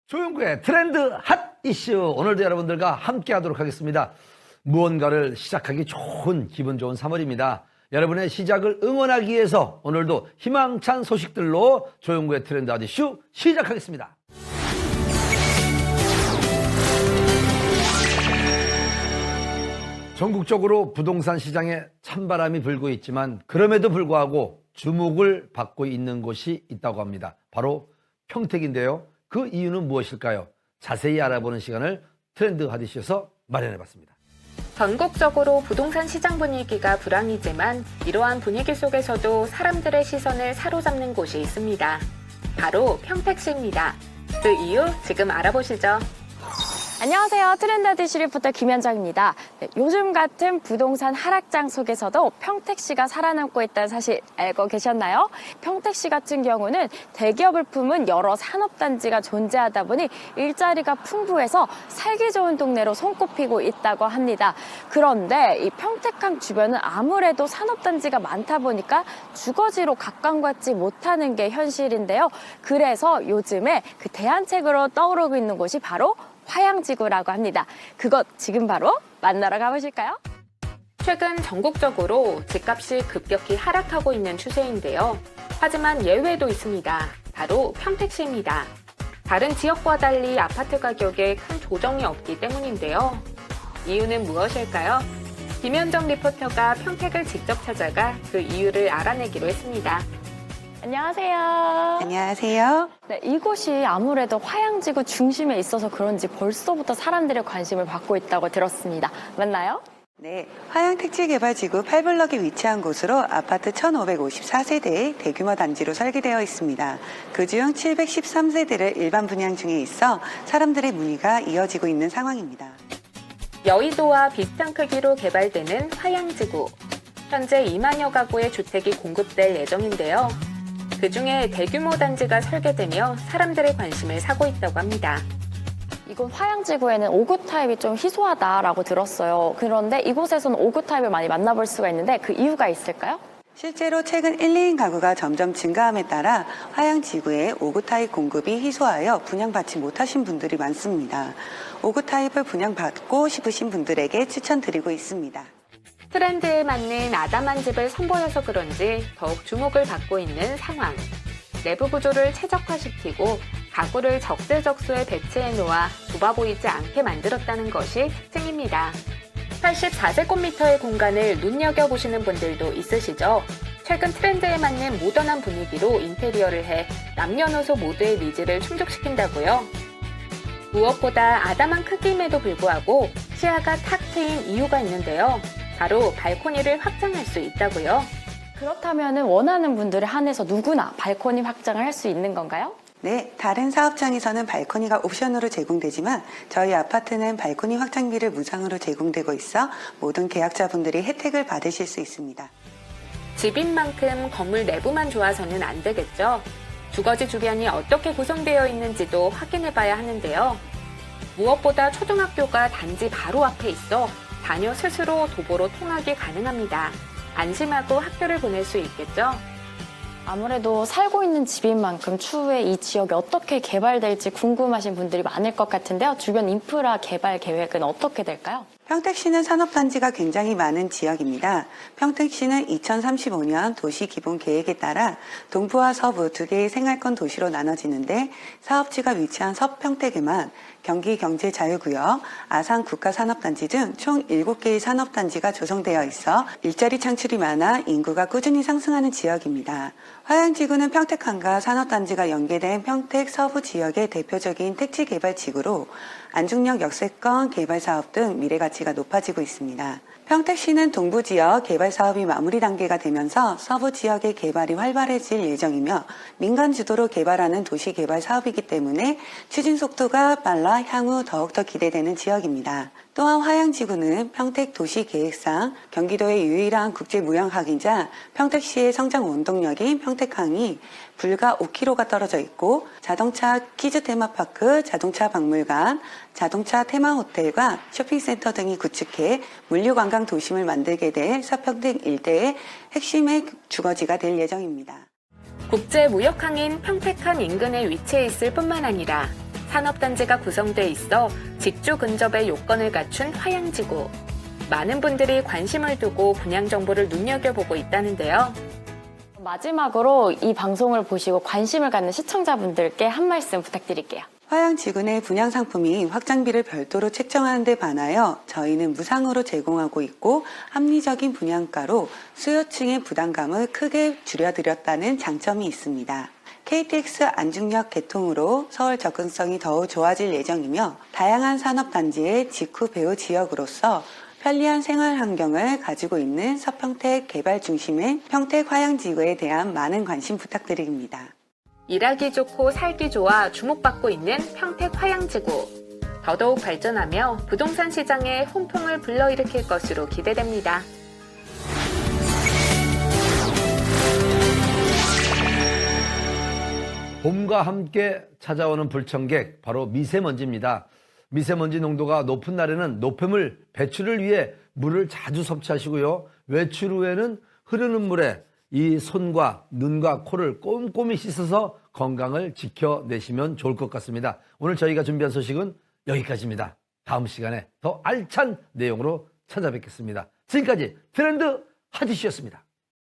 조용구의 트렌드 핫 이슈, 오늘도 여러분들과 함께 하도록 하겠습니다. 무언가를 시작하기 좋은 기분 좋은 3월입니다. 여러분의 시작을 응원하기 위해서 오늘도 희망찬 소식들로 조용구의 트렌드 핫 이슈 시작하겠습니다. 전국적으로 부동산 시장에 찬바람이 불고 있지만 그럼에도 불구하고 주목을 받고 있는 곳이 있다고 합니다. 바로 평택인데요. 그 이유는 무엇일까요? 자세히 알아보는 시간을 트렌드 핫이슈에서 마련해봤습니다. 전국적으로 부동산 시장 분위기가 불황이지만 이러한 분위기 속에서도 사람들의 시선을 사로잡는 곳이 있습니다. 바로 평택시입니다. 그 이유 지금 알아보시죠. 안녕하세요. 트렌드하디시 리포터 김현정입니다. 요즘 같은 부동산 하락장 속에서도 평택시가 살아남고 있다는 사실 알고 계셨나요? 평택시 같은 경우는 대기업을 품은 여러 산업단지가 존재하다 보니 일자리가 풍부해서 살기 좋은 동네로 손꼽히고 있다고 합니다. 그런데 이 평택항 주변은 아무래도 산업단지가 많다 보니까 주거지로 각광받지 못하는 게 현실인데요. 그래서 요즘에 그 대안책으로 떠오르고 있는 곳이 바로 화양지구라고 합니다. 그것 지금 바로 만나러 가보실까요? 최근 전국적으로 집값이 급격히 하락하고 있는 추세인데요. 하지만 예외도 있습니다. 바로 평택시입니다. 다른 지역과 달리 아파트 가격에 큰 조정이 없기 때문인데요. 이유는 무엇일까요? 김현정 리포터가 평택을 직접 찾아가 그 이유를 알아내기로 했습니다. 안녕하세요. 안녕하세요. 네, 이곳이 아무래도 화양지구 중심에 있어서 그런지 벌써부터 사람들의 관심을 받고 있다고 들었습니다. 맞나요? 네, 화양택지개발지구 8블럭에 위치한 곳으로 아파트 1554세대의 대규모 단지로 설계되어 있습니다. 그중 713세대를 일반 분양 중에 있어 사람들의 문의가 이어지고 있는 상황입니다. 여의도와 비슷한 크기로 개발되는 화양지구. 현재 2만여 가구의 주택이 공급될 예정인데요. 그중에 대규모 단지가 설계되며 사람들의 관심을 사고 있다고 합니다. 이곳 화양지구에는 5구 타입이 좀 희소하다라고 들었어요. 그런데 이곳에서는 5구 타입을 많이 만나볼 수가 있는데 그 이유가 있을까요? 실제로 최근 1, 2인 가구가 점점 증가함에 따라 화양지구의 5구 타입 공급이 희소하여 분양받지 못하신 분들이 많습니다. 5구 타입을 분양받고 싶으신 분들에게 추천드리고 있습니다. 트렌드에 맞는 아담한 집을 선보여서 그런지 더욱 주목을 받고 있는 상황. 내부 구조를 최적화시키고 가구를 적재적소에 배치해 놓아 좁아 보이지 않게 만들었다는 것이 특징입니다. 84제곱미터의 공간을 눈여겨보시는 분들도 있으시죠? 최근 트렌드에 맞는 모던한 분위기로 인테리어를 해 남녀노소 모두의 니즈를 충족시킨다고요. 무엇보다 아담한 크기임에도 불구하고 시야가 탁 트인 이유가 있는데요. 바로 발코니를 확장할 수 있다고요. 그렇다면 원하는 분들에 한해서 누구나 발코니 확장을 할 수 있는 건가요? 네, 다른 사업장에서는 발코니가 옵션으로 제공되지만 저희 아파트는 발코니 확장비를 무상으로 제공되고 있어 모든 계약자분들이 혜택을 받으실 수 있습니다. 집인 만큼 건물 내부만 좋아서는 안 되겠죠. 주거지 주변이 어떻게 구성되어 있는지도 확인해 봐야 하는데요. 무엇보다 초등학교가 단지 바로 앞에 있어 자녀 스스로 도보로 통학이 가능합니다. 안심하고 학교를 보낼 수 있겠죠? 아무래도 살고 있는 집인 만큼 추후에 이 지역이 어떻게 개발될지 궁금하신 분들이 많을 것 같은데요. 주변 인프라 개발 계획은 어떻게 될까요? 평택시는 산업단지가 굉장히 많은 지역입니다. 평택시는 2035년 도시기본계획에 따라 동부와 서부 두 개의 생활권 도시로 나눠지는데 사업지가 위치한 서평택에만 경기경제자유구역, 아산국가산업단지 등 총 7개의 산업단지가 조성되어 있어 일자리 창출이 많아 인구가 꾸준히 상승하는 지역입니다. 화양지구는 평택항과 산업단지가 연계된 평택 서부 지역의 대표적인 택지개발지구로 안중역 역세권 개발사업 등 미래가치가 높아지고 있습니다. 평택시는 동부지역 개발 사업이 마무리 단계가 되면서 서부 지역의 개발이 활발해질 예정이며 민간 주도로 개발하는 도시 개발 사업이기 때문에 추진 속도가 빨라 향후 더욱더 기대되는 지역입니다. 또한 화양지구는 평택 도시계획상 경기도의 유일한 국제무역항이자 평택시의 성장 원동력인 평택항이 불과 5km가 떨어져 있고 자동차 키즈 테마파크, 자동차 박물관, 자동차 테마호텔과 쇼핑센터 등이 구축해 물류관광 도심을 만들게 될 서평택 일대의 핵심의 주거지가 될 예정입니다. 국제무역항인 평택항 인근에 위치해 있을 뿐만 아니라 산업단지가 구성돼 있어 직주 근접의 요건을 갖춘 화양지구. 많은 분들이 관심을 두고 분양 정보를 눈여겨보고 있다는데요. 마지막으로 이 방송을 보시고 관심을 갖는 시청자분들께 한 말씀 부탁드릴게요. 화양지구 내 분양 상품이 확장비를 별도로 책정하는 데 반하여 저희는 무상으로 제공하고 있고 합리적인 분양가로 수요층의 부담감을 크게 줄여드렸다는 장점이 있습니다. KTX 안중역 개통으로 서울 접근성이 더욱 좋아질 예정이며 다양한 산업단지의 직후 배후 지역으로서 편리한 생활 환경을 가지고 있는 서평택 개발 중심의 평택 화양지구에 대한 많은 관심 부탁드립니다. 일하기 좋고 살기 좋아 주목받고 있는 평택 화양지구. 더더욱 발전하며 부동산 시장에 훈풍을 불러일으킬 것으로 기대됩니다. 봄과 함께 찾아오는 불청객, 바로 미세먼지입니다. 미세먼지 농도가 높은 날에는 노폐물 배출을 위해 물을 자주 섭취하시고요. 외출 후에는 흐르는 물에 이 손과 눈과 코를 꼼꼼히 씻어서 건강을 지켜내시면 좋을 것 같습니다. 오늘 저희가 준비한 소식은 여기까지입니다. 다음 시간에 더 알찬 내용으로 찾아뵙겠습니다. 지금까지 트렌드 핫이슈였습니다.